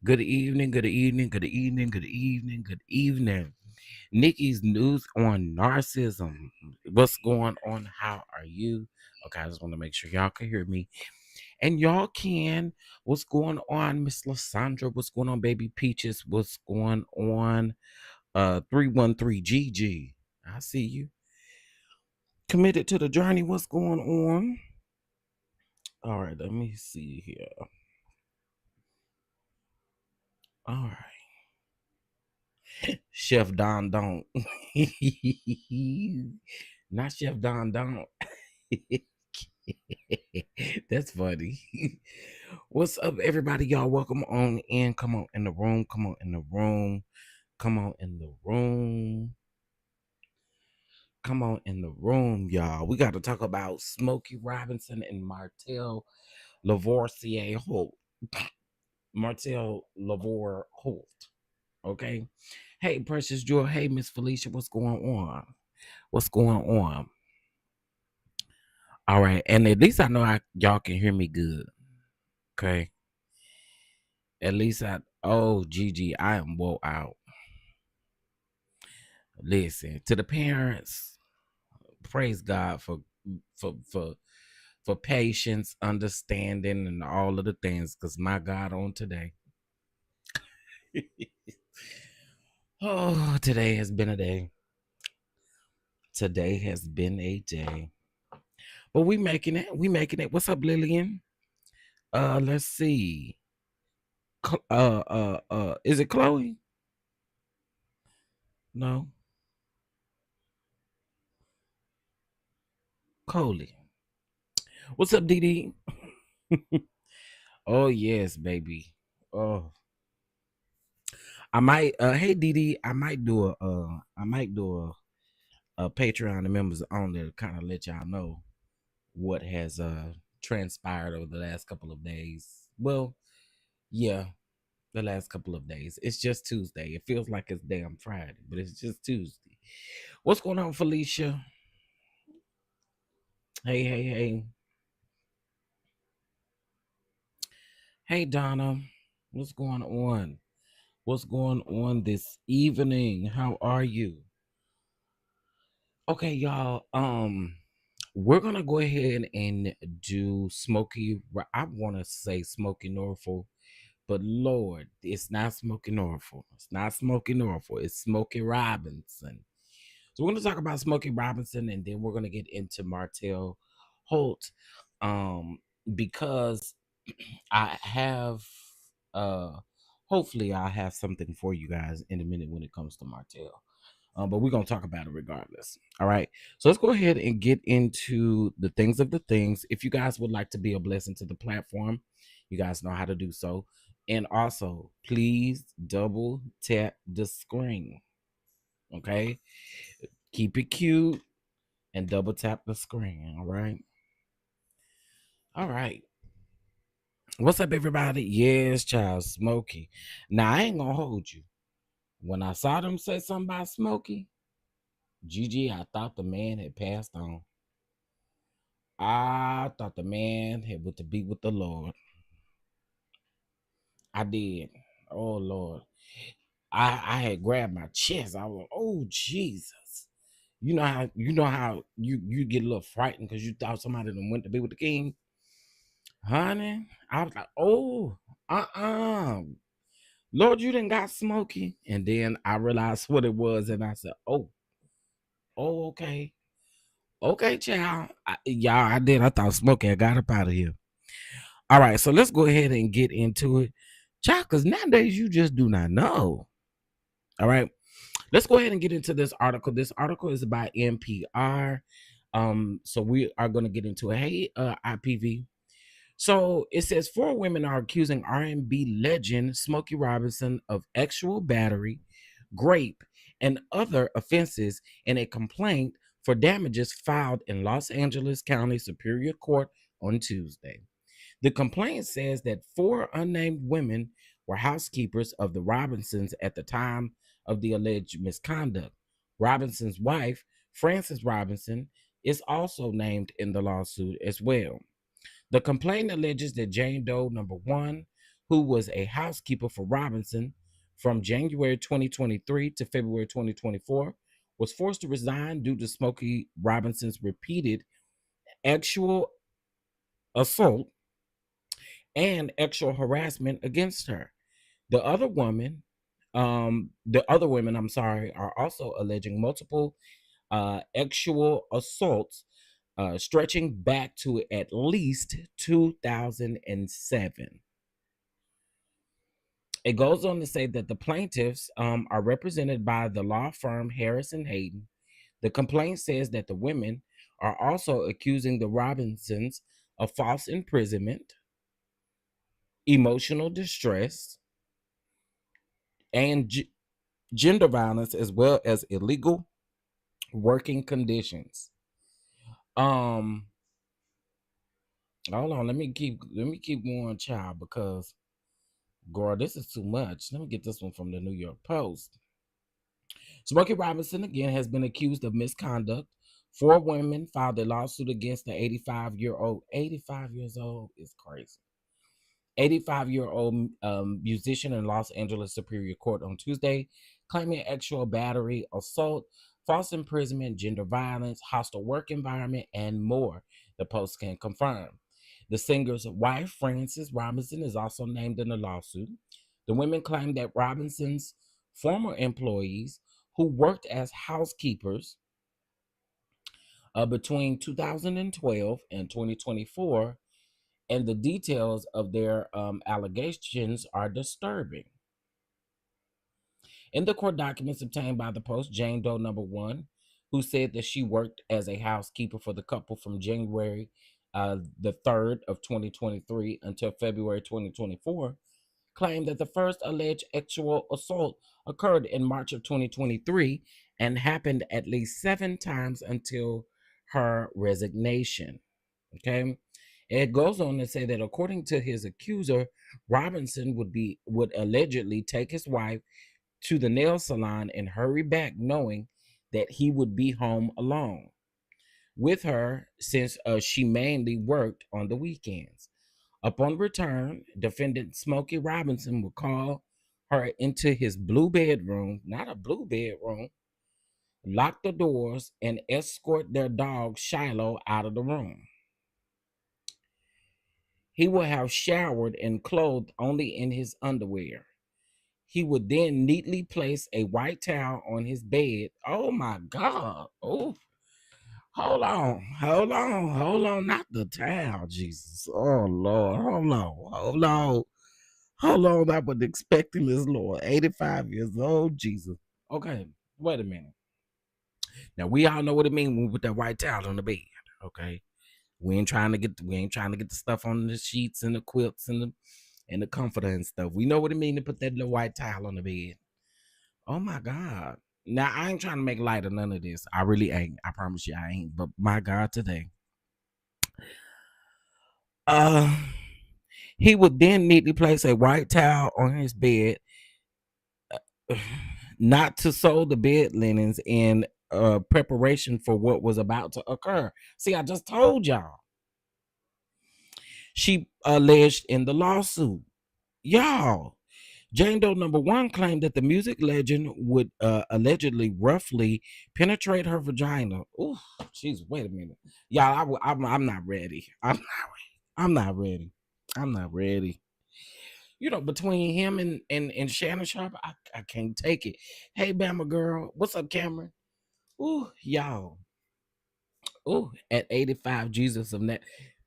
Good evening, good evening, good evening, good evening, good evening. Nikki's news on narcissism. What's going on? How are you? Okay, I just want to make sure y'all can hear me. And y'all can. What's going on, Miss Lysandra? What's going on, baby Peaches? What's going on? 313 GG. I see you. Committed to the journey. What's going on? All right, let me see here. All right. Chef Don. Not Chef Don. That's funny. What's up, everybody? Y'all, welcome on in. Come on in the room. Come on in the room. Come on in the room. Come on in the room, y'all. We got to talk about Smokey Robinson and Martell Holt. Martell Holt. Okay. Hey, Precious Jewel. Hey, Miss Felicia. What's going on? What's going on? All right. And at least I know y'all can hear me good. Okay. At least Gigi, I am woe out. Listen, to the parents, praise God for for patience, understanding, and all of the things. Because my God, on today, oh, today has been a day. Today has been a day. But we making it. We making it. What's up, Lillian? Let's see. Is it Chloe? No, Coley. What's up, Dee? Oh yes, baby. Oh, I might. Hey, Dee, I might do a Patreon to members only to kind of let y'all know what has transpired over the last couple of days. Well, yeah, the last couple of days. It's just Tuesday. It feels like it's damn Friday, but it's just Tuesday. What's going on, Felicia? Hey. Hey, Donna. What's going on? What's going on this evening? How are you? Okay, y'all. We're gonna go ahead and do Smokey. I want to say Smokey Norfolk, but Lord, it's not Smokey Norfolk. It's not Smokey Norfolk. It's Smokey Robinson. So we're gonna talk about Smokey Robinson, and then we're gonna get into Martell Holt, because I have, hopefully, I have something for you guys in a minute when it comes to Martell. But we're gonna talk about it regardless. All right. So let's go ahead and get into the things of the things. If you guys would like to be a blessing to the platform, you guys know how to do so. And also, please double tap the screen. Okay. Keep it cute and double tap the screen. All right. All right. What's up, everybody? Yes, child, Smokie. Now I ain't gonna hold you. When I saw them say something about Smokie, Gigi, I thought the man had passed on. I thought the man had went to be with the Lord. I did. Oh Lord. I had grabbed my chest. I was, oh Jesus. You get a little frightened because you thought somebody done went to be with the king. Honey, I was like, oh, Lord, you didn't got Smokie. And then I realized what it was, and I said, okay. Okay, child. I did. I thought Smokie had got up out of here. All right, so let's go ahead and get into it. Child, because nowadays you just do not know. All right. Let's go ahead and get into this article. This article is by NPR. So we are going to get into it. Hey, IPV. So it says 4 women are accusing R&B legend Smokey Robinson of sexual battery, GRAPE, and other offenses in a complaint for damages filed in Los Angeles County Superior Court on Tuesday. The complaint says that 4 unnamed women were housekeepers of the Robinsons at the time of the alleged misconduct. Robinson's wife, Frances Robinson, is also named in the lawsuit as well. The complaint alleges that Jane Doe number 1, who was a housekeeper for Robinson from January 2023 to February 2024, was forced to resign due to Smokey Robinson's repeated actual assault and actual harassment against her. The other women, I'm sorry, are also alleging multiple actual assaults stretching back to at least 2007. It goes on to say that the plaintiffs are represented by the law firm Harris and Hayden. The complaint says that the women are also accusing the Robinsons of false imprisonment, emotional distress, and gender violence, as well as illegal working conditions. Hold on, let me keep going, child, because girl, this is too much. Let me get this one from the New York Post. Smokey Robinson again has been accused of misconduct. 4 women filed a lawsuit against the 85-year-old. 85 years old is crazy. 85-year-old musician in Los Angeles Superior Court on Tuesday, claiming actual battery, assault, false imprisonment, gender violence, hostile work environment, and more, the Post can confirm. The singer's wife, Frances Robinson, is also named in the lawsuit. The women claim that Robinson's former employees who worked as housekeepers between 2012 and 2024, and the details of their allegations are disturbing. In the court documents obtained by the Post, Jane Doe number 1, who said that she worked as a housekeeper for the couple from January the 3rd of 2023 until February 2024, claimed that the first alleged actual assault occurred in March of 2023 and happened at least 7 times until her resignation. Okay. It goes on to say that according to his accuser, Robinson would allegedly take his wife to the nail salon and hurry back knowing that he would be home alone with her since she mainly worked on the weekends. Upon return, defendant Smokey Robinson would call her into his blue bedroom, not a blue bedroom, lock the doors, and escort their dog Shiloh out of the room. He would have showered and clothed only in his underwear. He would then neatly place a white towel on his bed. Oh my God. Oh, hold on. Not the towel, Jesus. Oh Lord. Hold on. I was expecting this Lord. 85 years old, Jesus. Okay, wait a minute. Now we all know what it means when we put that white towel on the bed. Okay. We ain't trying to get the stuff on the sheets and the quilts and the comforter and stuff. We know what it means to put that little white towel on the bed. Oh my God. Now I ain't trying to make light of none of this. I really ain't. I promise you I ain't. But my God, today. He would then neatly place a white towel on his bed, not to sew the bed linens in preparation for what was about to occur. See, I just told y'all. She alleged in the lawsuit. Y'all, Jane Doe number 1 claimed that the music legend would allegedly roughly penetrate her vagina. Oh, jeez, wait a minute. Y'all, I'm not ready. I'm not ready. You know, between him and Shannon Sharp, I can't take it. Hey, Bama girl, what's up, Cameron? Ooh, y'all. Ooh, at 85, Jesus of that.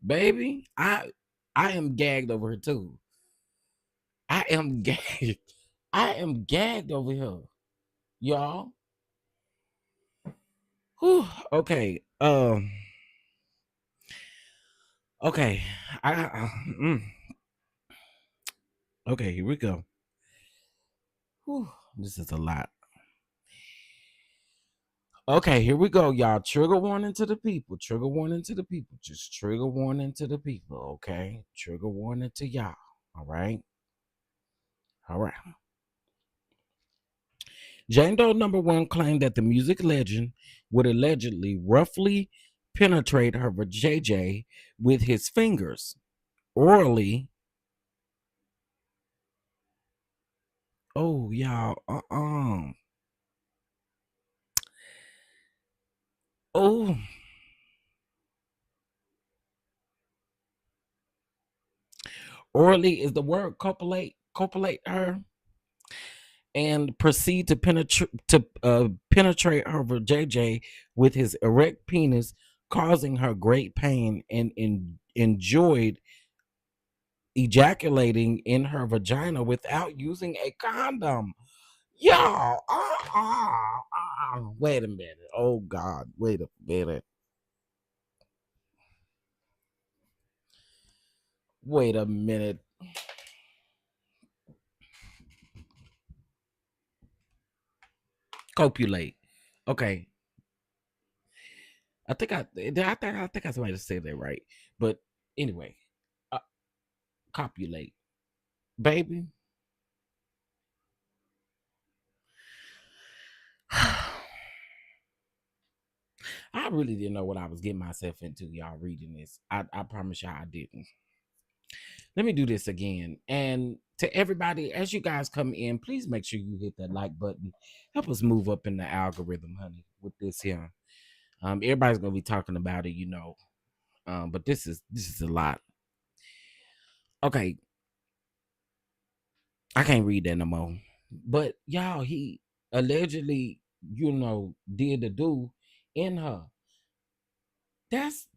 Baby, I am gagged over here too. I am gagged. I am gagged over here, y'all. Whew, okay. Okay. Okay, here we go. Whew, this is a lot. Okay, here we go, y'all. Trigger warning to the people. Trigger warning to the people. Just trigger warning to the people, okay? Trigger warning to y'all. All right. All right. Jane Doe number 1 claimed that the music legend would allegedly roughly penetrate her JJ with his fingers orally Oh, y'all. Oh, orally is the word copulate her and proceed to penetrate her JJ with his erect penis, causing her great pain and enjoyed ejaculating in her vagina without using a condom. Y'all, wait a minute. Oh God, wait a minute. Wait a minute. Copulate. Okay, I think I might have said that right. But anyway, uh, copulate, baby. I really didn't know what I was getting myself into, y'all, reading this. I promise y'all I didn't. Let me do this again. And to everybody, as you guys come in, please make sure you hit that like button. Help us move up in the algorithm, honey, with this here. Everybody's gonna be talking about it, you know. But this is a lot. Okay, I can't read that no more. But y'all, he allegedly, did the do in her. That's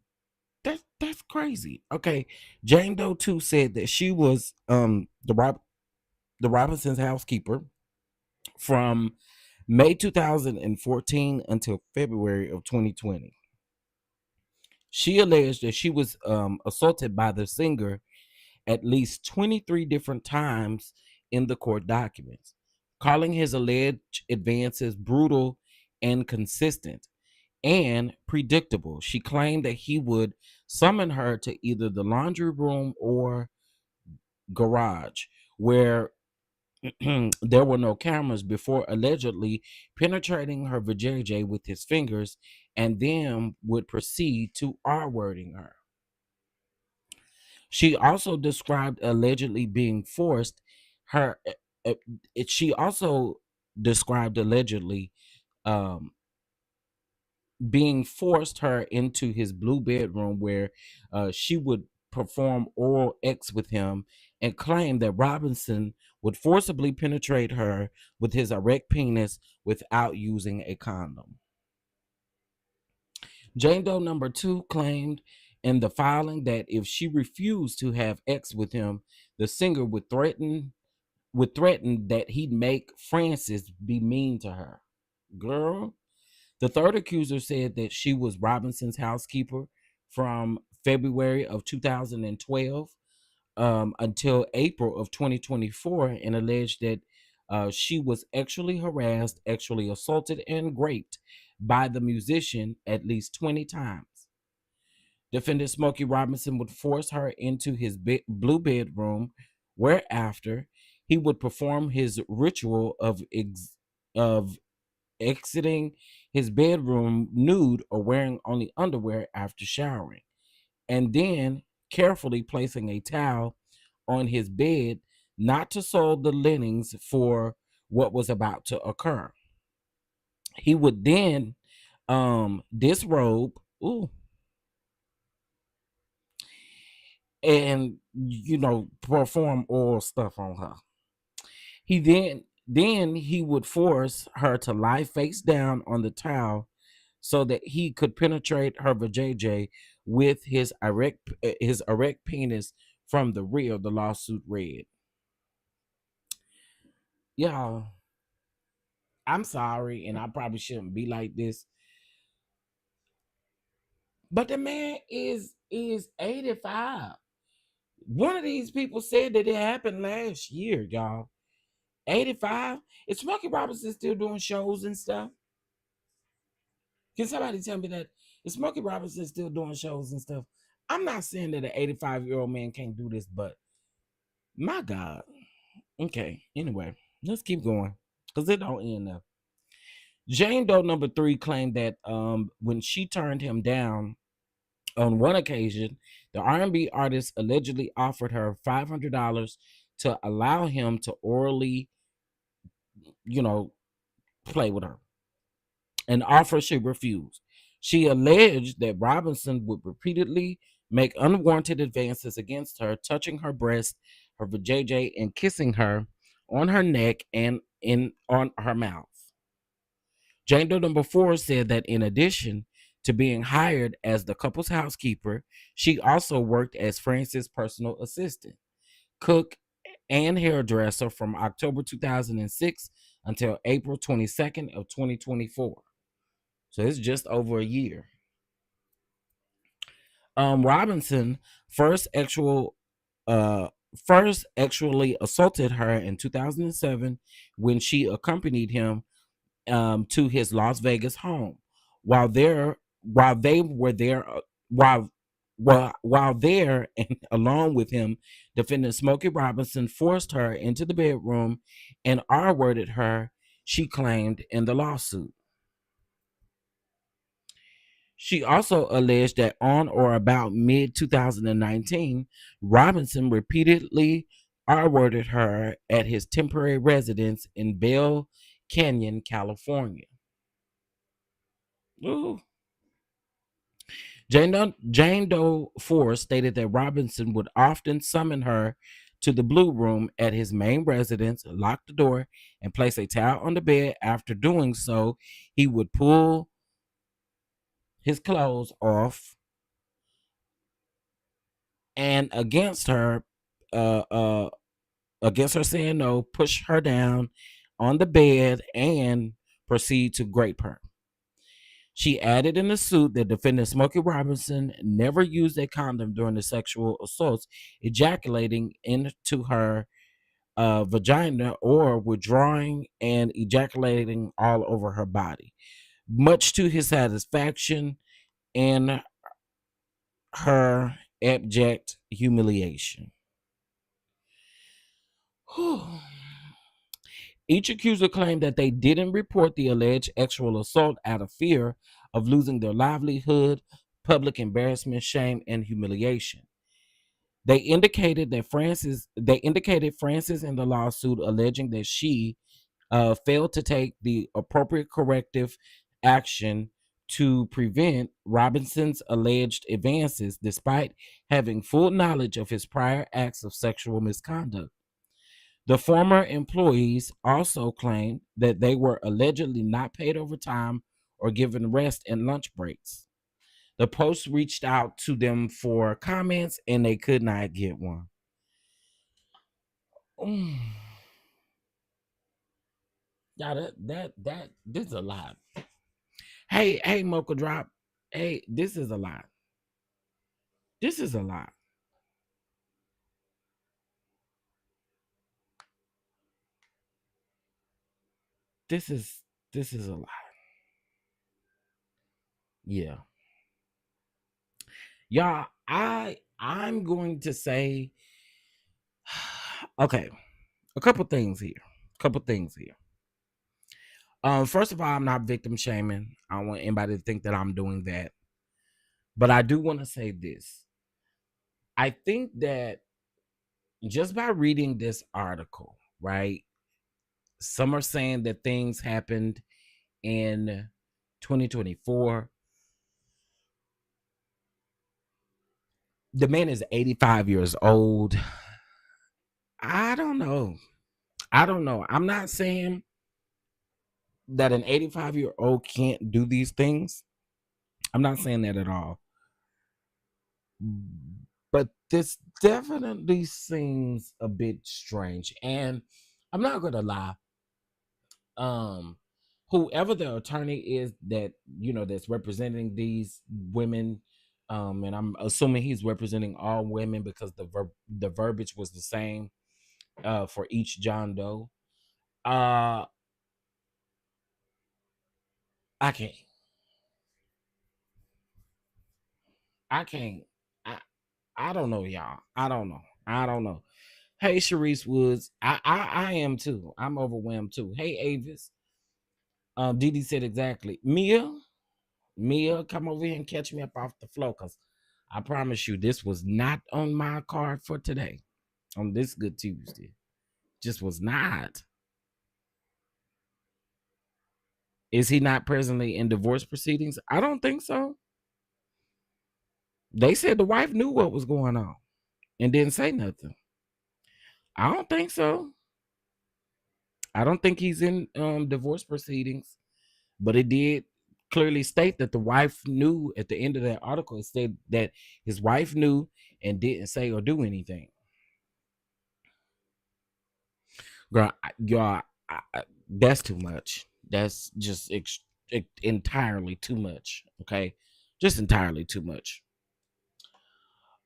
that's crazy. Okay, Jane Doe 2 said that she was the Robinsons' housekeeper from May 2014 until February of 2020. She alleged that she was assaulted by the singer at least 23 different times in the court documents, calling his alleged advances brutal and consistent and predictable. She claimed that he would summon her to either the laundry room or garage, where there were no cameras, before allegedly penetrating her vajayjay with his fingers, and then would proceed to R-wording her. She also described allegedly being forced her. uh, she also described allegedly um, being forced her into his blue bedroom, where she would perform oral X with him, and claimed that Robinson would forcibly penetrate her with his erect penis without using a condom. Jane Doe number 2 claimed in the filing that if she refused to have X with him, the singer would threaten that he'd make Francis be mean to her. Girl. The third accuser said that she was Robinson's housekeeper from February of 2012 until April of 2024, and alleged that she was actually harassed, actually assaulted, and raped by the musician at least 20 times. Defendant Smokey Robinson would force her into his blue bedroom, whereafter he would perform his ritual of exiting his bedroom nude or wearing only underwear after showering, and then carefully placing a towel on his bed not to soil the linens for what was about to occur. He would then disrobe, ooh, and perform oral stuff on her. He then he would force her to lie face down on the towel so that he could penetrate her vajayjay with his erect penis from the rear, the lawsuit read. Y'all, I'm sorry, and I probably shouldn't be like this, but the man is 85. One of these people said that it happened last year, y'all. 85. Is Smokey Robinson still doing shows and stuff? Can somebody tell me that? Is Smokey Robinson still doing shows and stuff? I'm not saying that an 85-year-old man can't do this, but my God. Okay. Anyway, let's keep going because it don't end there. Jane Doe number 3 claimed that when she turned him down on one occasion, the R&B artist allegedly offered her $500 to allow him to orally you know, play with her. An offer she refused. She alleged that Robinson would repeatedly make unwarranted advances against her, touching her breast, her vajayjay, and kissing her on her neck and on her mouth. Jane Doe number 4 said that in addition to being hired as the couple's housekeeper, she also worked as Francis' personal assistant, cook, and hairdresser from October 2006 until April 22nd of 2024. So it's just over a year. Robinson first actual first actually assaulted her in 2007 when she accompanied him to his Las Vegas home. While there, while they were there, while there, and along with him, defendant Smokey Robinson forced her into the bedroom and R-worded her. She claimed in the lawsuit. She also alleged that on or about mid 2019, Robinson repeatedly R-worded her at his temporary residence in Bell Canyon, California. Ooh. Jane Doe 4 stated that Robinson would often summon her to the Blue Room at his main residence, lock the door, and place a towel on the bed. After doing so, he would pull his clothes off and uh, uh, against her saying no, push her down on the bed and proceed to grape her. She added in the suit that defendant Smokey Robinson never used a condom during the sexual assaults, ejaculating into her vagina or withdrawing and ejaculating all over her body, much to his satisfaction and her abject humiliation. Each accuser claimed that they didn't report the alleged sexual assault out of fear of losing their livelihood, public embarrassment, shame, and humiliation. They indicated Francis in the lawsuit, alleging that she failed to take the appropriate corrective action to prevent Robinson's alleged advances, despite having full knowledge of his prior acts of sexual misconduct. The former employees also claimed that they were allegedly not paid overtime or given rest and lunch breaks. The Post reached out to them for comments and they could not get one. Mm. Yeah, that this is a lot. Hey, Mocha Drop. Hey, this is a lot. This is a lot. This is this is a lot. Yeah. Y'all, I'm going to say okay, a couple things here. Couple things here. First of all, I'm not victim shaming. I don't want anybody to think that I'm doing that. But I do want to say this. I think that just by reading this article, right? Some are saying that things happened in 2024. The man is 85 years old. I don't know. I don't know. I'm not saying that an 85-year-old can't do these things. I'm not saying that at all. But this definitely seems a bit strange. And I'm not gonna lie. Um, whoever the attorney is that that's representing these women, and I'm assuming he's representing all women because the verbiage was the same for each John Doe. Uh, I can't. I can't. I I don't know, y'all. I don't know. I don't know. Hey, Sharice Woods. I am too. I'm overwhelmed too. Hey, Avis. Didi said exactly. Mia, come over here and catch me up off the floor, cause I promise you, this was not on my card for today. On this Good Tuesday, just was not. Is he not presently in divorce proceedings? I don't think so. They said the wife knew what was going on and didn't say nothing. I don't think so. I don't think he's in divorce proceedings, but it did clearly state that the wife knew at the end of that article. It said that his wife knew and didn't say or do anything. Girl, y'all, that's too much. That's just entirely too much. Okay, just entirely too much.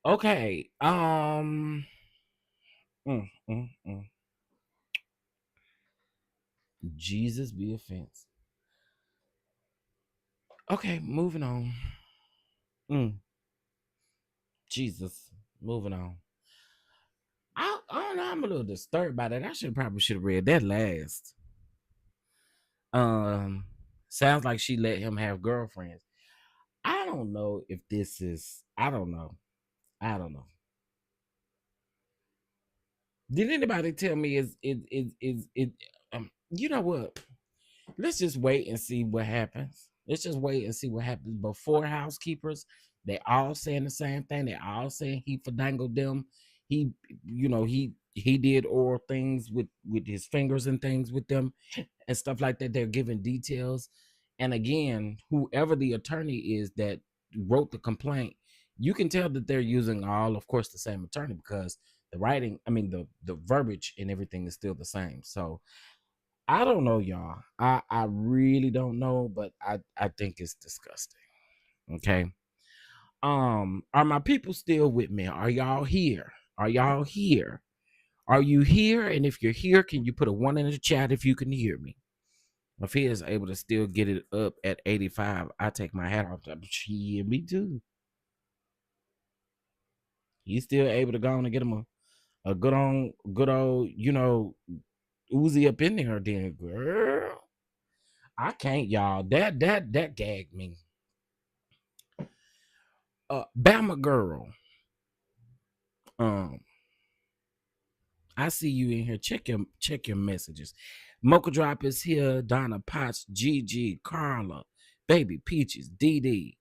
Okay. Mm, mm, mm. Jesus be offense. Okay, moving on. Jesus, moving on. I don't know. I'm a little disturbed by that. I probably should have read that last. Um, Sounds like she let him have girlfriends. I don't know if this is. I don't know. I don't know. Did anybody tell me is it? You know what? Let's just wait and see what happens. Let's just wait and see what happens. Before housekeepers, they all saying the same thing. They all saying he fandangled them. He, he did oral things with his fingers and things with them and stuff like that. They're giving details. And again, whoever the attorney is that wrote the complaint, you can tell that they're using all, of course, the same attorney because the writing, I mean, the verbiage and everything is still the same. So I don't know, y'all. I really don't know, but I think it's disgusting. Okay. Are my people still with me? Are y'all here? Are y'all here? Are you here? And if you're here, can you put a 1 in the chat if you can hear me? If he is able to still get it up at 85, I take my hat off. Yeah, me too. He's still able to go on and get him a good old, Uzi up in there, then girl. I can't, y'all. That gagged me. Bama girl. Um, I see you in here. Check your messages. Mocha Drop is here. Donna Potts, Gigi, Carla, Baby Peaches, DD,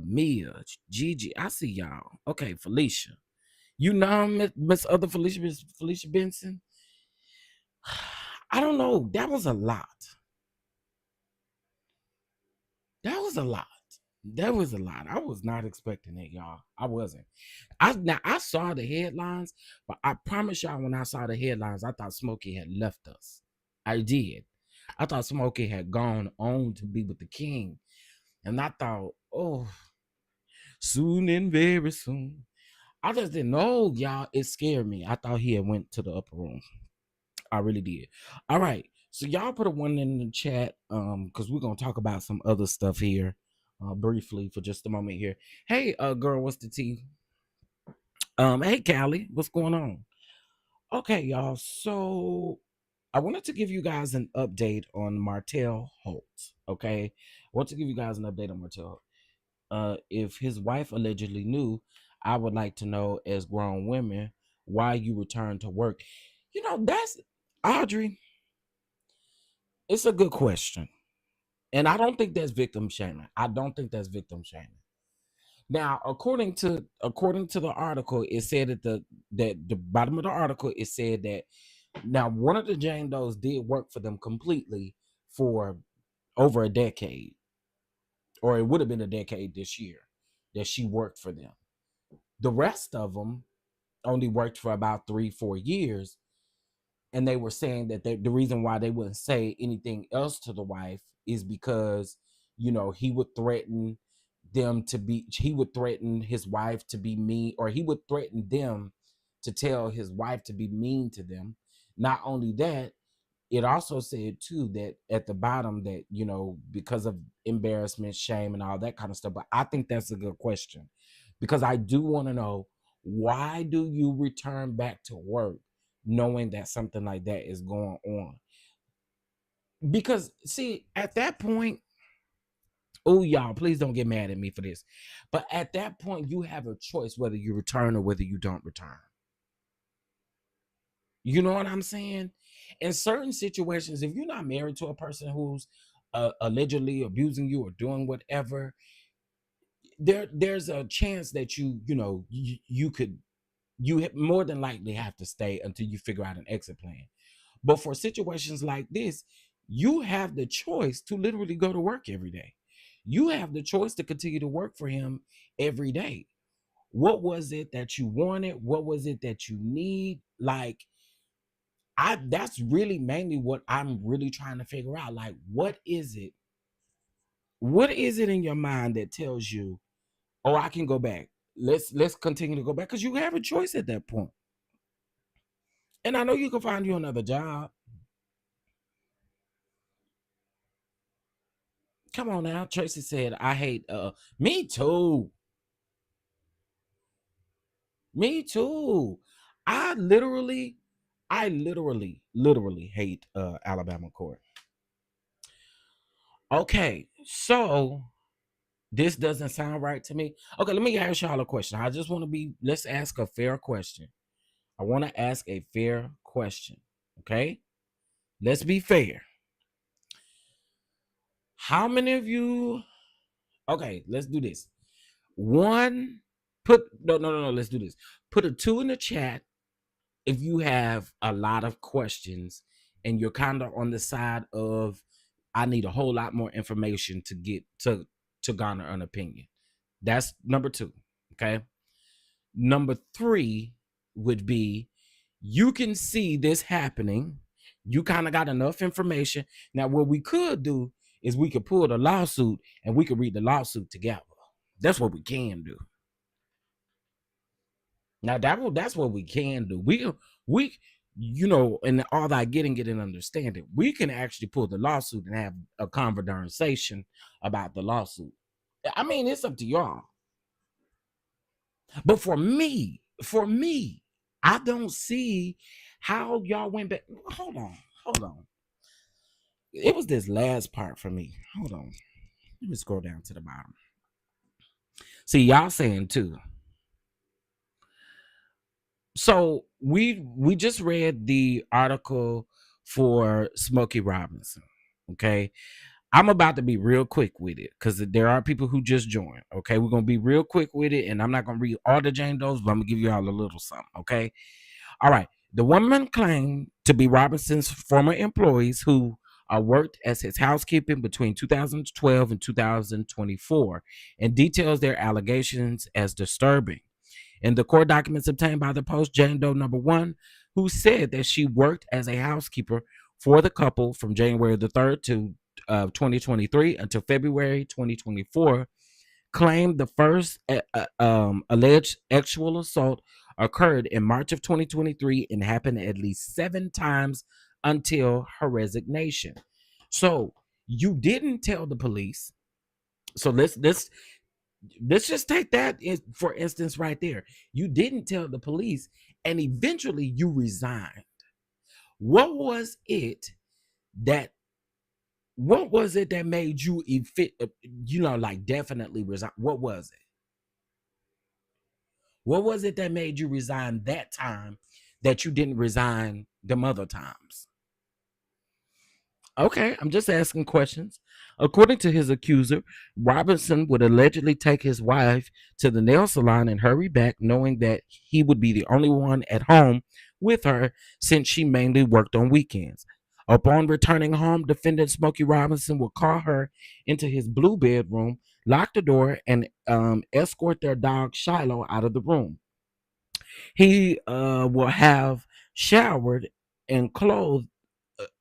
Mia, Gigi. I see y'all. Okay, Felicia. You know Miss Other Felicia, Miss Felicia Benson. I don't know. That was a lot. That was a lot. That was a lot. I was not expecting it, y'all. I wasn't. I saw the headlines, but I promise y'all, when I saw the headlines, I thought Smokie had left us. I did. I thought Smokie had gone on to be with the king, and I thought, oh, soon and very soon. I just didn't know, y'all. It scared me. I thought he had went to the upper room. I really did. All right. So y'all put a 1 in the chat, because we're gonna talk about some other stuff here, briefly for just a moment here. Hey, girl, what's the tea? Hey, Callie, what's going on? Okay, y'all. So I wanted to give you guys an update on Martell Holt. Okay, I want to give you guys an update on Martell Holt. If his wife allegedly knew, I would like to know, as grown women, why you returned to work. That's Audrey. It's a good question. And I don't think that's victim shaming. I don't think that's victim shaming. Now, according to the article, it said that the bottom of the article, it said that now one of the Jane Does did work for them completely for over a decade, or it would have been a decade this year that she worked for them. The rest of them only worked for about 3-4 years, and they were saying that the reason why they wouldn't say anything else to the wife is because he would threaten he would threaten his wife to be mean, or he would threaten them to tell his wife to be mean to them. Not only that, it also said too that at the bottom that because of embarrassment, shame, and all that kind of stuff. But I think that's a good question, because I do want to know, why do you return back to work knowing that something like that is going on? Because see, at that point, oh, y'all, please don't get mad at me for this, but at that point you have a choice whether you return or whether you don't return. You know what I'm saying? In certain situations, if you're not married to a person who's allegedly abusing you or doing whatever, there's a chance that you could more than likely have to stay until you figure out an exit plan. But for situations like this, you have the choice to literally go to work every day. You have the choice to continue to work for him every day. What was it that you wanted? What was it that you need? Like, that's really mainly what I'm really trying to figure out. Like, what is it? What is it in your mind that tells you, oh, I can go back? Let's continue to go back, because you have a choice at that point. And I know you can find you another job. Come on now. Tracy said, I hate me too. Me too. I literally hate Alabama court. Okay, so this doesn't sound right to me. Okay, let me ask y'all a question. I just want to let's ask a fair question. I want to ask a fair question. Okay, let's be fair. How many of you? Okay, let's do this. One, no. Let's do this. Put a 2 in the chat if you have a lot of questions and you're kind of on the side of, I need a whole lot more information to get to garner an opinion. That's number 2. Okay. Number 3 would be, you can see this happening. You kind of got enough information. Now, what we could do is we could pull the lawsuit and we could read the lawsuit together. That's what we can do. Now that's what we can do. We and all that getting it and understanding, we can actually pull the lawsuit and have a conversation about the lawsuit. I mean, it's up to y'all. But for me, I don't see how y'all went back. Hold on. It was this last part for me. Hold on. Let me scroll down to the bottom. See, y'all saying too. So we just read the article for Smokey Robinson. Okay. I'm about to be real quick with it because there are people who just joined. Okay. We're gonna be real quick with it, and I'm not gonna read all the Jane Does, but I'm gonna give you all a little something. Okay. All right. The woman claimed to be Robinson's former employees who worked as his housekeeping between 2012 and 2024, and details their allegations as disturbing. In the court documents obtained by the Post, Jane Doe number 1, who said that she worked as a housekeeper for the couple from January the 3rd to 2023 until February 2024, claimed the first alleged sexual assault occurred in March of 2023 and happened at least 7 times until her resignation. So you didn't tell the police. So let's just take that for instance right there. You didn't tell the police, and eventually you resigned. What was it that made you like definitely resign? What was it? What was it that made you resign that time that you didn't resign them other times? Okay, I'm just asking questions. According to his accuser, Robinson would allegedly take his wife to the nail salon and hurry back, knowing that he would be the only one at home with her since she mainly worked on weekends. Upon returning home, defendant Smokey Robinson would call her into his blue bedroom, lock the door, and escort their dog Shiloh out of the room. He will have showered and clothed.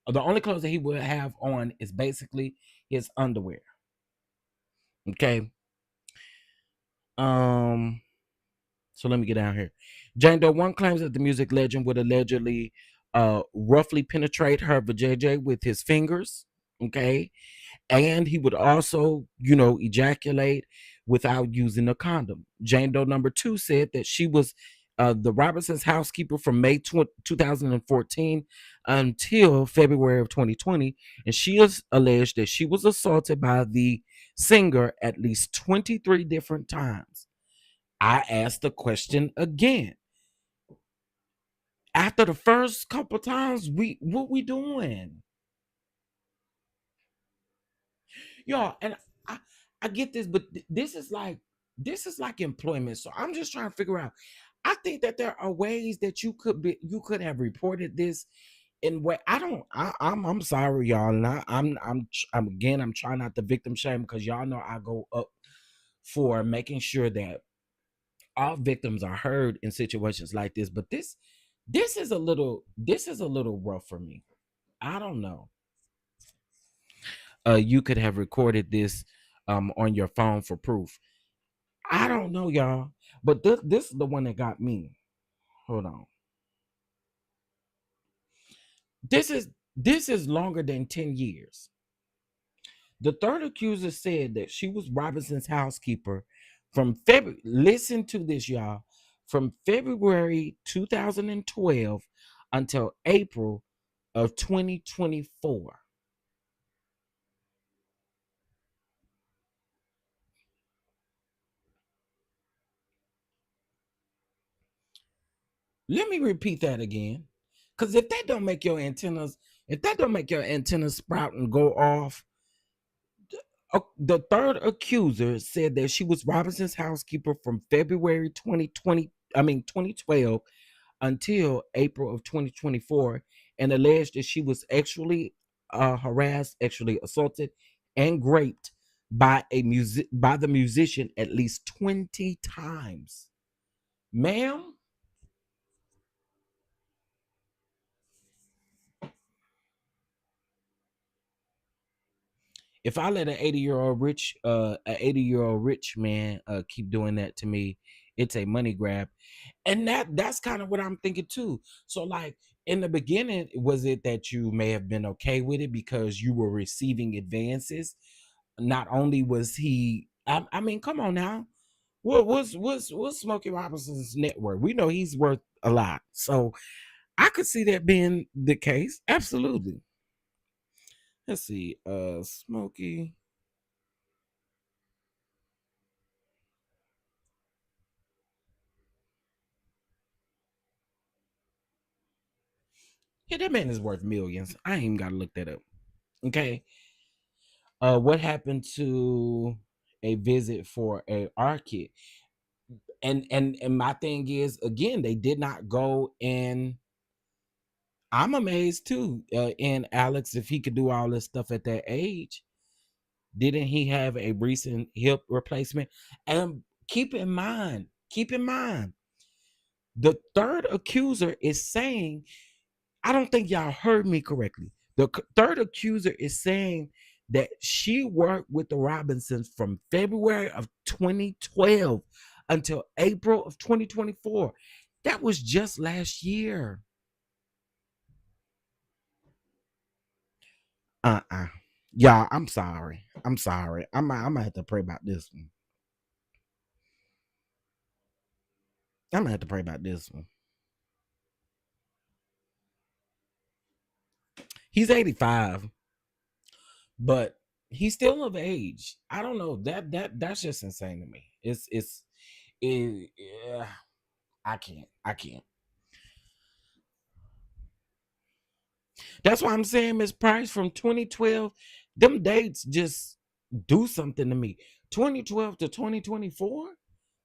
The only clothes that he would have on is basically his underwear. Okay. So let me get down here. Jane Doe 1 claims that the music legend would allegedly roughly penetrate her vajayjay with his fingers. Okay. And he would also, ejaculate without using a condom. Jane Doe number 2 said that she was the Robinson's housekeeper from May 2014 until February of 2020, and she has alleged that she was assaulted by the singer at least 23 different times. I asked the question again. After the first couple times, what we doing? Y'all, and I, I get this, but this is like employment. So I'm just trying to figure out. I think that there are ways that you could have reported this in way. I'm sorry, y'all. And I'm again I'm trying not to victim shame because y'all know I go up for making sure that all victims are heard in situations like this. But this is a little rough for me. I don't know. You could have recorded this on your phone for proof. I don't know, y'all. But this is the one that got me. Hold on. This is longer than 10 years. The third accuser said that she was Robinson's housekeeper from February. Listen to this, y'all. From February 2012 until April of 2024. Let me repeat that again. Because if that don't make your antennas sprout and go off, the third accuser said that she was Robinson's housekeeper from February 2012 until April of 2024 and alleged that she was actually harassed, actually assaulted, and raped by by the musician at least 20 times. Ma'am, if I let an 80-year-old rich man keep doing that to me, it's a money grab. And that's kind of what I'm thinking too. So like in the beginning, was it that you may have been okay with it because you were receiving advances? Not only was he, I mean, come on now. What's Smokey Robinson's net worth? We know he's worth a lot. So I could see that being the case. Absolutely. Let's see. Smokey. Yeah, that man is worth millions. I ain't even gotta look that up. Okay. What happened to a visit for a art kit? And my thing is, again, they did not go and I'm amazed too. In Alex, if he could do all this stuff at that age, didn't he have a recent hip replacement? And keep in mind, the third accuser is saying, I don't think y'all heard me correctly. The third accuser is saying that she worked with the Robinsons from February of 2012 until April of 2024. That was just last year. Uh-uh. Y'all, I'm sorry. I'm sorry. I'm gonna have to pray about this one. I'm gonna have to pray about this one. He's 85, but he's still of age. I don't know. That's just insane to me. Yeah, I can't. I can't. That's why I'm saying Miss Price from 2012. Them dates just do something to me. 2012 to 2024.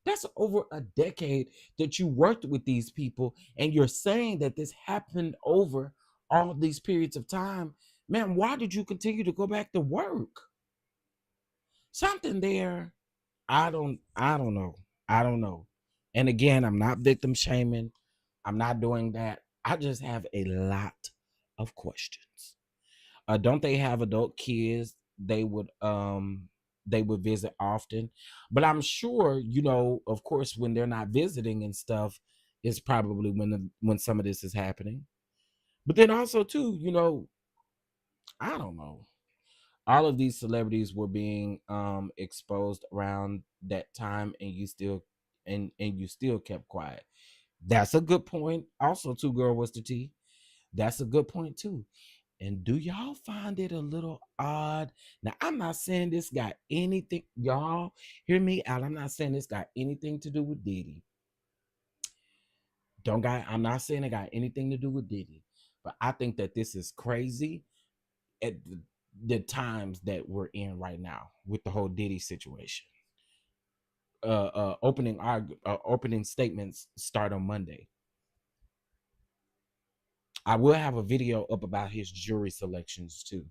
That's over a decade that you worked with these people, and you're saying that this happened over all of these periods of time. Man, why did you continue to go back to work? Something there. I don't know. I don't know. And again, I'm not victim shaming. I'm not doing that. I just have a lot of questions. Don't they have adult kids they would visit often? But I'm sure, of course, when they're not visiting and stuff, is probably when some of this is happening. But then also too, I don't know. All of these celebrities were being exposed around that time, and you still kept quiet. That's a good point. Also, too, girl, what's the tea? That's a good point too. And do y'all find it a little odd? Now, I'm not saying this got anything, y'all hear me out. I'm not saying this got anything to do with Diddy. I'm not saying it got anything to do with Diddy, but I think that this is crazy. the times that we're in right now with the whole Diddy situation. Opening statements start on Monday. I will have a video up about his jury selections too,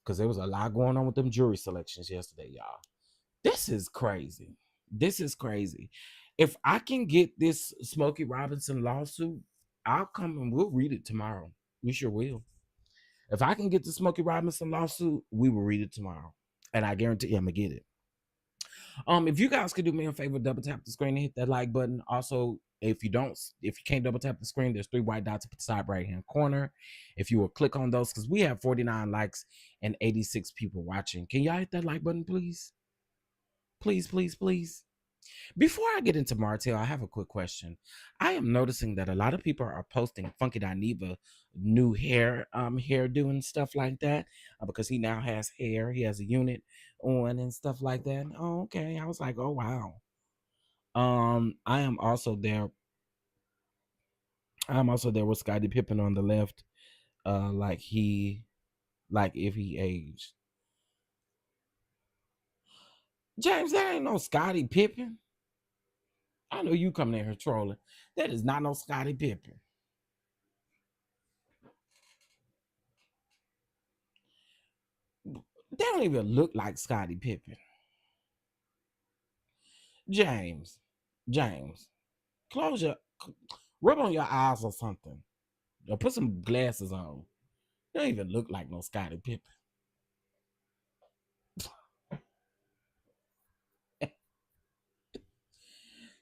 because there was a lot going on with them jury selections yesterday, y'all. This is crazy. This is crazy. If I can get this Smokey Robinson lawsuit, I'll come and we'll read it tomorrow. We sure will. If I can get the Smokey Robinson lawsuit, we will read it tomorrow. And I guarantee I'm gonna get it. If you guys could do me a favor, double tap the screen and hit that like button. Also, if you can't double tap the screen, there's 3 white dots at the top right hand corner. If you will click on those, because we have 49 likes and 86 people watching. Can y'all hit that like button, please? Please, please, please. Before I get into Martell, I have a quick question. I am noticing that a lot of people are posting Funky Dineva new hairdo and stuff like that, because he now has hair. He has a unit on and stuff like that. Oh, okay. I was like, oh wow. I am also there. I'm also there with Scottie Pippen on the left, like if he aged. James, that ain't no Scottie Pippen. I know you coming in here trolling. That is not no Scottie Pippen. They don't even look like Scottie Pippen. James, close your, rub on your eyes or something, or put some glasses on. They don't even look like no Scottie Pippen.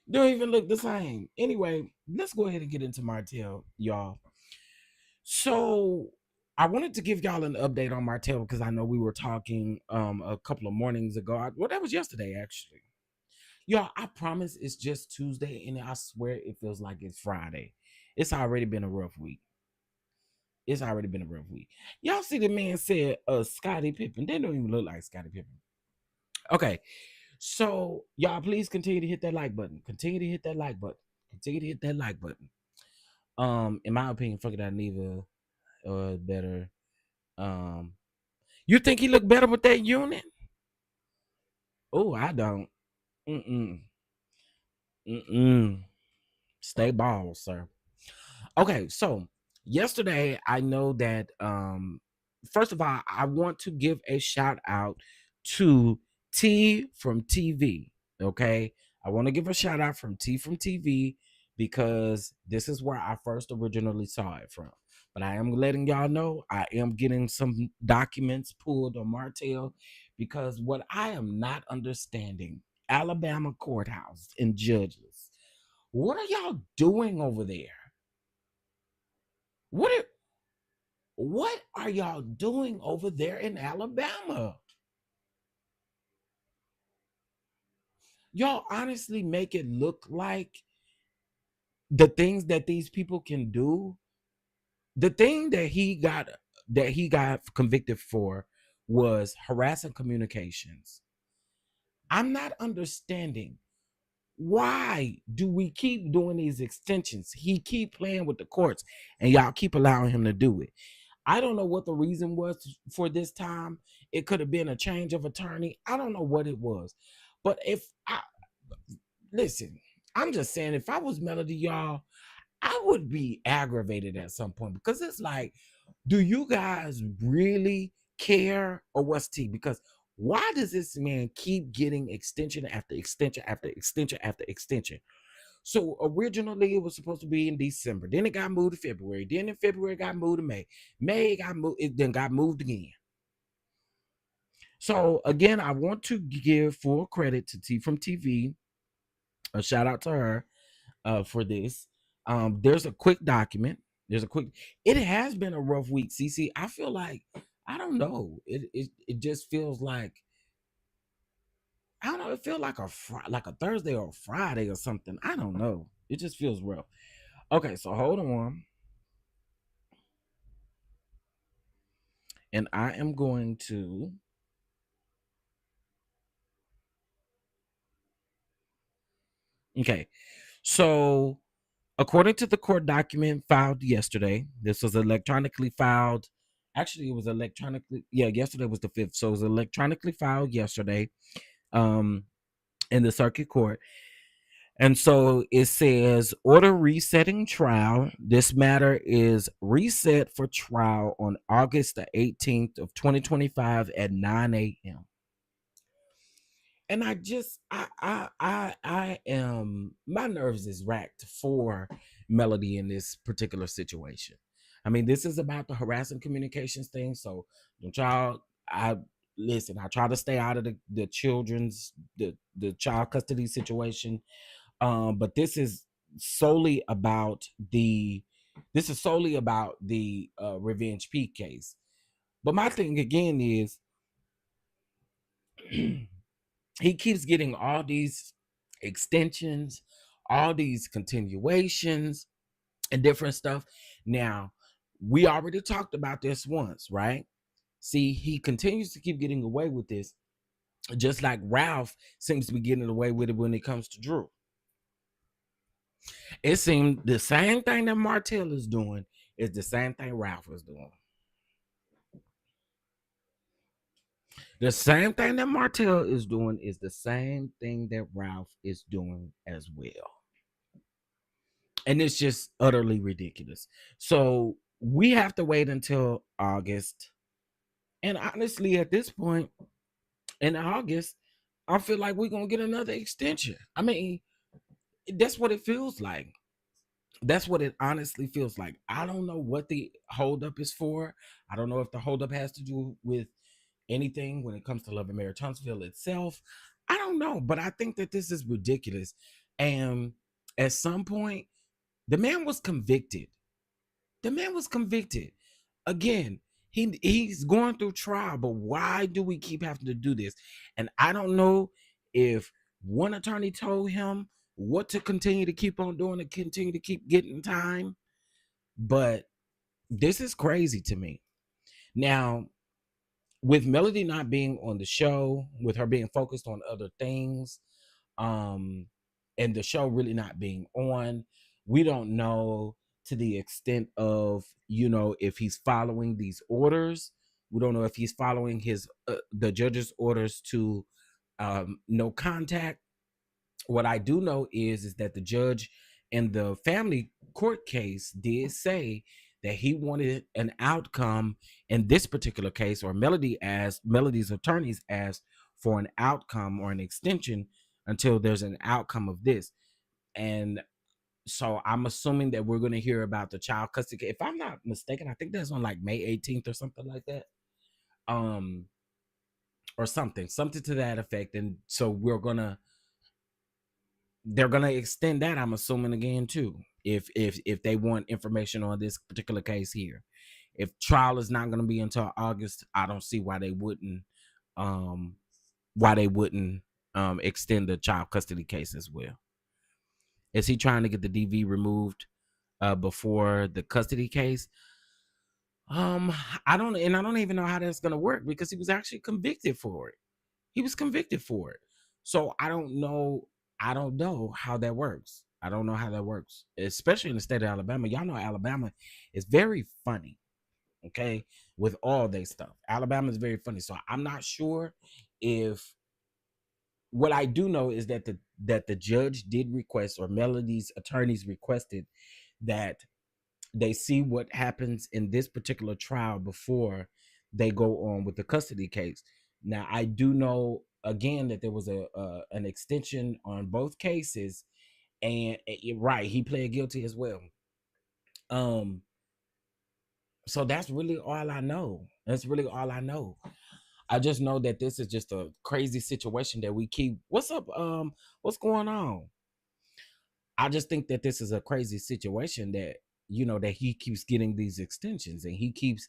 They don't even look the same. Anyway, let's go ahead and get into Martell, y'all. So I wanted to give y'all an update on Martell because I know we were talking a couple of mornings ago. Well, that was yesterday actually. Y'all, I promise it's just Tuesday, and I swear it feels like it's Friday. It's already been a rough week. It's already been a rough week. Y'all see the man said Scottie Pippen. They don't even look like Scottie Pippen. Okay. So y'all please continue to hit that like button. Continue to hit that like button. Continue to hit that like button. In my opinion, fuck it, I need better. You think he looked better with that unit? Oh, I don't. Stay ball, sir. Okay, so yesterday I know that first of all, I want to give a shout out to T from TV. Okay, I want to give a shout out from T from TV because this is where I first originally saw it from. But I am letting y'all know I am getting some documents pulled on Martell because what I am not understanding, Alabama courthouse and judges, what are y'all doing over there? What are y'all doing over there in Alabama? Y'all honestly make it look like the things that these people can do. The thing that he got convicted for was harassing communications. I'm not understanding why do we keep doing these extensions? He keep playing with the courts and y'all keep allowing him to do it. I don't know what the reason was for this time. It could have been a change of attorney. I don't know what it was. But if I listen, I'm just saying, if I was Melody, y'all, I would be aggravated at some point because it's like, do you guys really care or what's T? Because why does this man keep getting extension after extension after extension after extension? So originally it was supposed to be in December. Then it got moved to February. Then in February it got moved to May. May got moved. It then got moved again. So again, I want to give full credit to T from TV. A shout out to her for this. There's a quick document. It has been a rough week, CC. I feel like, I don't know. It just feels like, I don't know. It feels like like a Thursday or a Friday or something. I don't know. It just feels rough. Okay, so hold on. And I am going to. Okay, so according to the court document filed yesterday, this was electronically filed Actually, it was electronically. Yeah, yesterday was the 5th, so it was electronically filed yesterday, um, in the circuit court. And so it says, order resetting trial. This matter is reset for trial on August the 18th of 2025 at 9 a.m. And I am, my nerves is racked for Melody in this particular situation. I mean, this is about the harassing communications thing. So the child, I listen, I try to stay out of the children's, the child custody situation. But solely about the this is solely about the Revenge P case. But my thing again is he keeps getting all these extensions, all these continuations, and different stuff. Now, we already talked about this once, right? See, he continues to keep getting away with this, just like Ralph seems to be getting away with it when it comes to Drew. It seemed the same thing that Martell is doing is the same thing Ralph is doing. The same thing that Martell is doing is the same thing that Ralph is doing as well. And it's just utterly ridiculous. So we have to wait until August. And honestly, at this point in August, I feel like we're going to get another extension. I mean, that's what it feels like. That's what it honestly feels like. I don't know what the holdup is for. I don't know if the holdup has to do with anything when it comes to Love and Marriage Huntsville itself. I don't know, but I think that this is ridiculous. And at some point, the man was convicted. The man was convicted. Again, he's going through trial, but why do we keep having to do this? And I don't know if one attorney told him what to continue to keep on doing and continue to keep getting time, but this is crazy to me. Now, with Melody not being on the show, with her being focused on other things, and the show really not being on, we don't know to the extent of, if he's following these orders. We don't know if he's following his the judge's orders to no contact. What I do know is that the judge in the family court case did say that he wanted an outcome in this particular case, or Melody's attorneys asked for an outcome or an extension until there's an outcome of this. And so I'm assuming that we're going to hear about the child custody. If I'm not mistaken, I think that's on like May 18th or something like that. Or something to that effect. And so they're gonna extend that, I'm assuming, again too, if they want information on this particular case here. If trial is not going to be until August, I don't see why they wouldn't um extend the child custody case as well. Is he trying to get the DV removed before the custody case? I don't even know how that's going to work, because he was actually convicted for it. He was convicted for it. So I don't know. I don't know how that works. I don't know how that works, especially in the state of Alabama. Y'all know Alabama is very funny, okay, with all their stuff. Alabama is very funny. So I'm not sure if, what I do know is that the judge did request, or Melody's attorneys requested, that they see what happens in this particular trial before they go on with the custody case. Now, I do know again that there was an extension on both cases, and right, he pled guilty as well. Um, so that's really all I know. That's really all I know. I just know that this is just a crazy situation that we keep. What's up? What's going on? I just think that this is a crazy situation that, that he keeps getting these extensions, and he keeps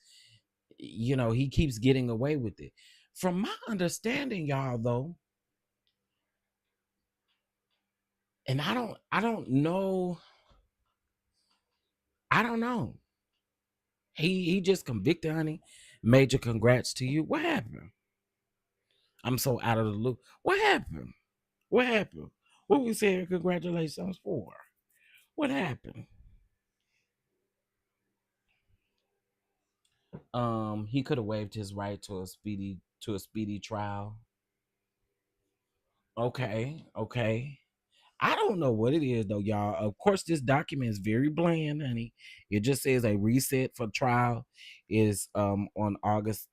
getting away with it. From my understanding, y'all, though, and I don't know. He just convicted, honey. Major congrats to you. What happened? I'm so out of the loop. What happened? What happened? What we saying congratulations for? What happened? He could have waived his right to a speedy trial. Okay, okay. I don't know what it is though, y'all. Of course, this document is very bland, honey. It just says a reset for trial is on August.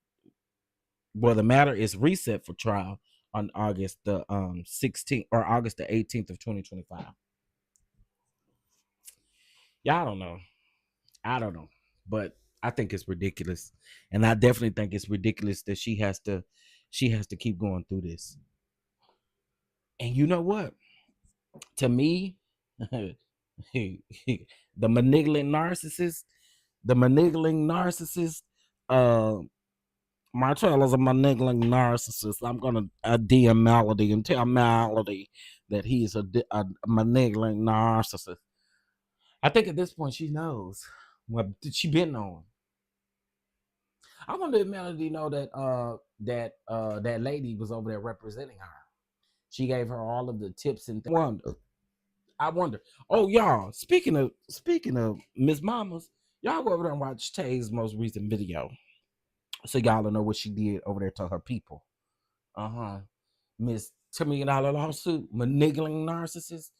Well, the matter is reset for trial on August the 16th or August the 18th of 2025. Yeah, I don't know. I don't know. But I think it's ridiculous. And I definitely think it's ridiculous that she has to keep going through this. And you know what? To me, the manigling narcissist, uh, Martell is a manigling narcissist. I'm gonna DM Melody and tell Melody that he's a manigling narcissist. I think at this point she knows what she been on. I wonder if Melody know that lady was over there representing her. She gave her all of the tips and I wonder. Oh, y'all. Speaking of Miss Mamas, y'all go over there and watch Tay's most recent video, so y'all will know what she did over there to her people. Miss $10 million lawsuit, manigling narcissist.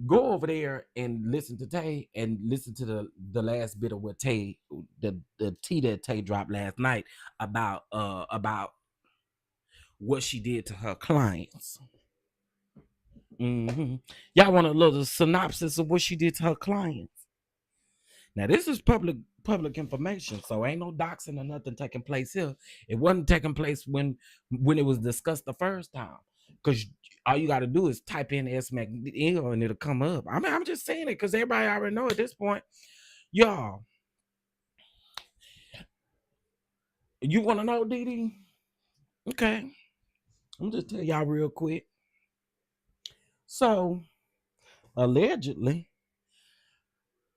Go over there and listen to Tay and listen to the last bit of what Tay, the tea that Tay dropped last night about what she did to her clients. Y'all want a little synopsis of what she did to her clients? Now this is public information, so ain't no doxing or nothing taking place here. It wasn't taking place when it was discussed the first time, because all you got to do is type in S McNeil and it'll come up. I mean, I'm just saying it because everybody already know at this point. Y'all, you want to know, Dee? Okay, I'm just tell y'all real quick. So allegedly,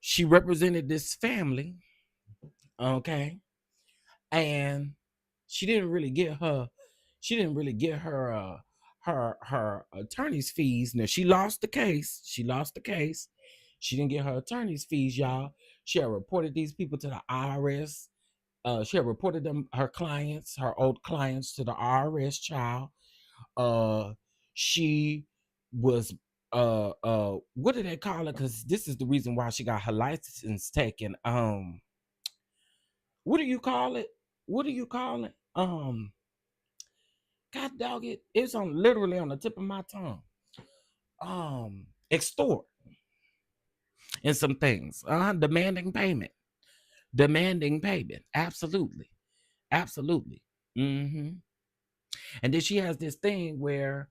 she represented this family, okay, and she didn't really get her her attorney's fees. Now she lost the case. She didn't get her attorney's fees, y'all. She had reported these people to the IRS. She had reported her clients, her old clients, to the IRS, child. She was what do they call it? Because this is the reason why she got her license taken. What do you call it? What do you call it? God dog it. It's on literally on the tip of my tongue. Extort and some things. Demanding payment. Demanding payment. Absolutely. Absolutely. And then she has this thing where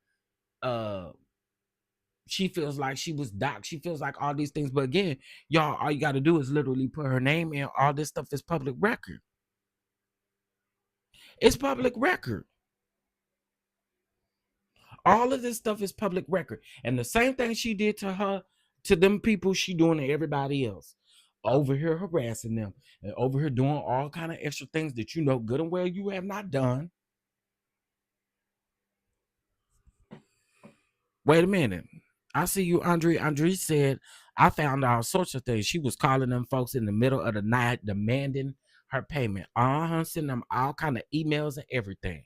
she feels like she was docked. She feels like all these things. But again, y'all, all you got to do is literally put her name in. All this stuff is public record. It's public record. All of this stuff is public record. And the same thing she did to them people, she doing to everybody else. Over here harassing them and over here doing all kind of extra things that you know good and well you have not done. Wait a minute. I see you, Andre. Andre said, I found all sorts of things. She was calling them folks in the middle of the night demanding her payment. Sending them all kind of emails and everything.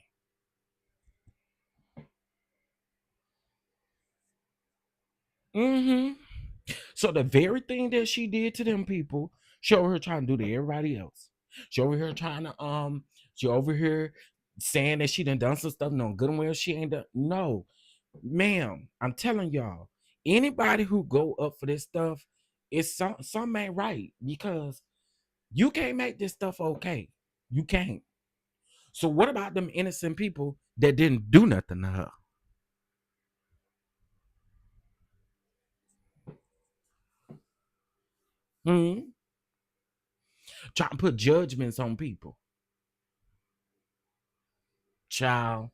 So the very thing that she did to them people, she over here trying to do to everybody else. She over here trying to she over here saying that she done some stuff. No, good and well she ain't done. No, ma'am, I'm telling y'all, anybody who go up for this stuff, it's some ain't right, because you can't make this stuff okay. You can't. So what about them innocent people that didn't do nothing to her? Trying to put judgments on people. Child,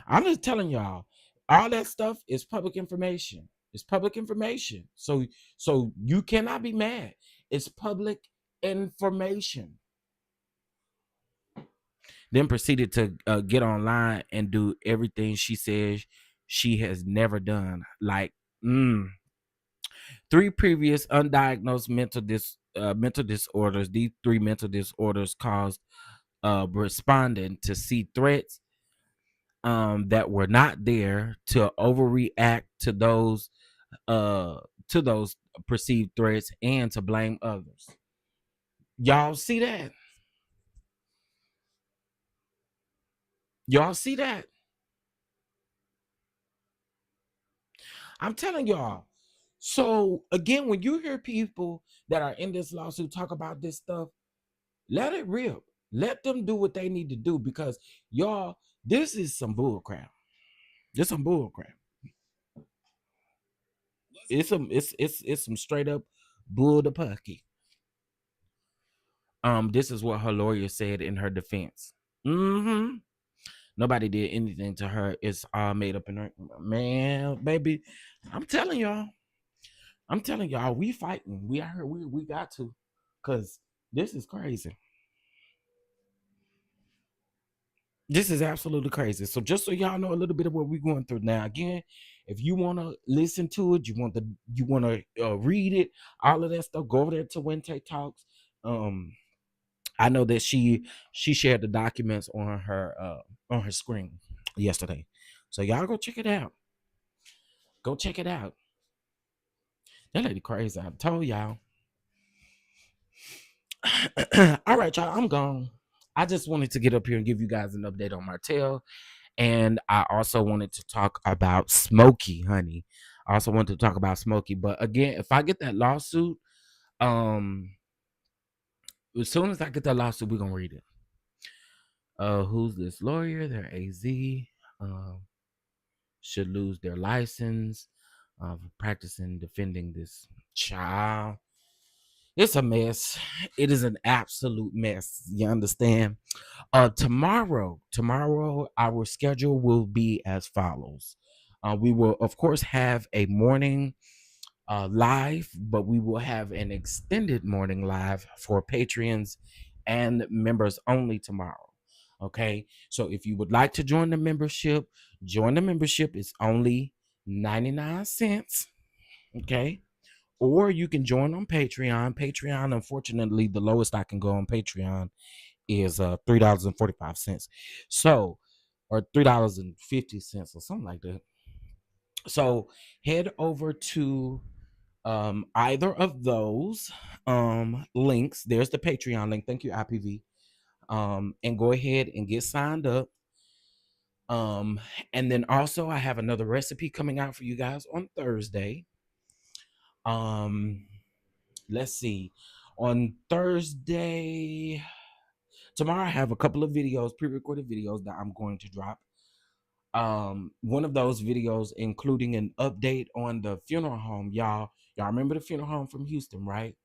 I'm just telling y'all, all that stuff is public information. It's public information. So you cannot be mad. It's public information. Then proceeded to get online and do everything she says she has never done. Like 3 previous undiagnosed mental mental disorders. These 3 mental disorders caused respondent to see threats that were not there, to overreact uh to those perceived threats, and to blame others. Y'all see that? Y'all see that? I'm telling y'all. So again, when you hear people that are in this lawsuit talk about this stuff, let it rip. Let them do what they need to do, because y'all, this is some bull crap. This some bull crap. It's some straight up bull the pucky. This is what her lawyer said in her defense. Mm-hmm. Nobody did anything to her. It's all made up in her. Man, baby, I'm telling y'all. I'm telling y'all, we fighting. We out here. We got to, cause this is crazy. This is absolutely crazy. So just so y'all know a little bit of what we're going through now. Again, if you want to listen to it, you want to read it, all of that stuff, go over there to Wente Talks. I know that she shared the documents on her screen yesterday. So y'all go check it out. Go check it out. That lady crazy. I told y'all. All right, y'all. I'm gone. I just wanted to get up here and give you guys an update on Martell. And I also wanted to talk about Smokie, honey. I also wanted to talk about Smokie. But again, if I get that lawsuit, as soon as I get that lawsuit, we're gonna read it. Who's this lawyer? Their AZ should lose their license for practicing defending this child. It's a mess. It is an absolute mess. You understand? Tomorrow, our schedule will be as follows. We will, of course, have a morning live, but we will have an extended morning live for Patreons and members only tomorrow. Okay, so if you would like to join the membership, It's only 99 cents. Okay, or you can join on Patreon. Patreon, unfortunately, the lowest I can go on Patreon is $3.45. So, or $3.50 or something like that. So head over to either of those links. There's the Patreon link. Thank you, IPV. And go ahead and get signed up. And then also I have another recipe coming out for you guys on Thursday. Let's see. On Thursday, tomorrow I have a couple of videos, pre-recorded videos that I'm going to drop. One of those videos including an update on the funeral home. Y'all remember the funeral home from Houston, right?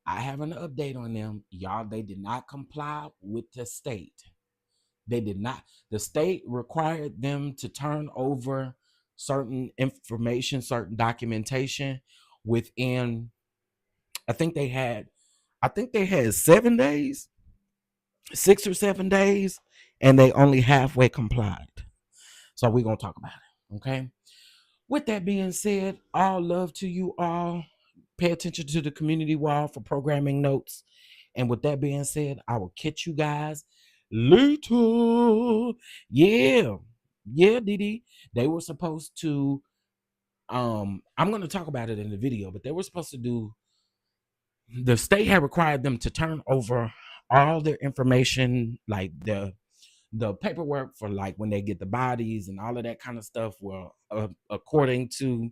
I have an update on them. Y'all, they did not comply with the state. They did not. The state required them to turn over certain information, certain documentation within, I think they had 7 days, 6 or 7 days, and they only halfway complied. So we're going to talk about it. Okay. With that being said, all love to you all. Pay attention to the community wall for programming notes. And with that being said, I will catch you guys later. Yeah. Yeah, Didi. They were supposed to, I'm going to talk about it in the video, but they were supposed to do, the state had required them to turn over all their information, like the paperwork for like when they get the bodies and all of that kind of stuff. Well, according to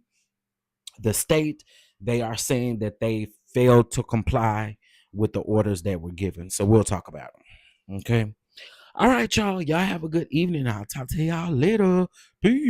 the state, they are saying that they failed to comply with the orders that were given. So we'll talk about them. Okay. All right, y'all. Y'all have a good evening. I'll talk to y'all later. Peace.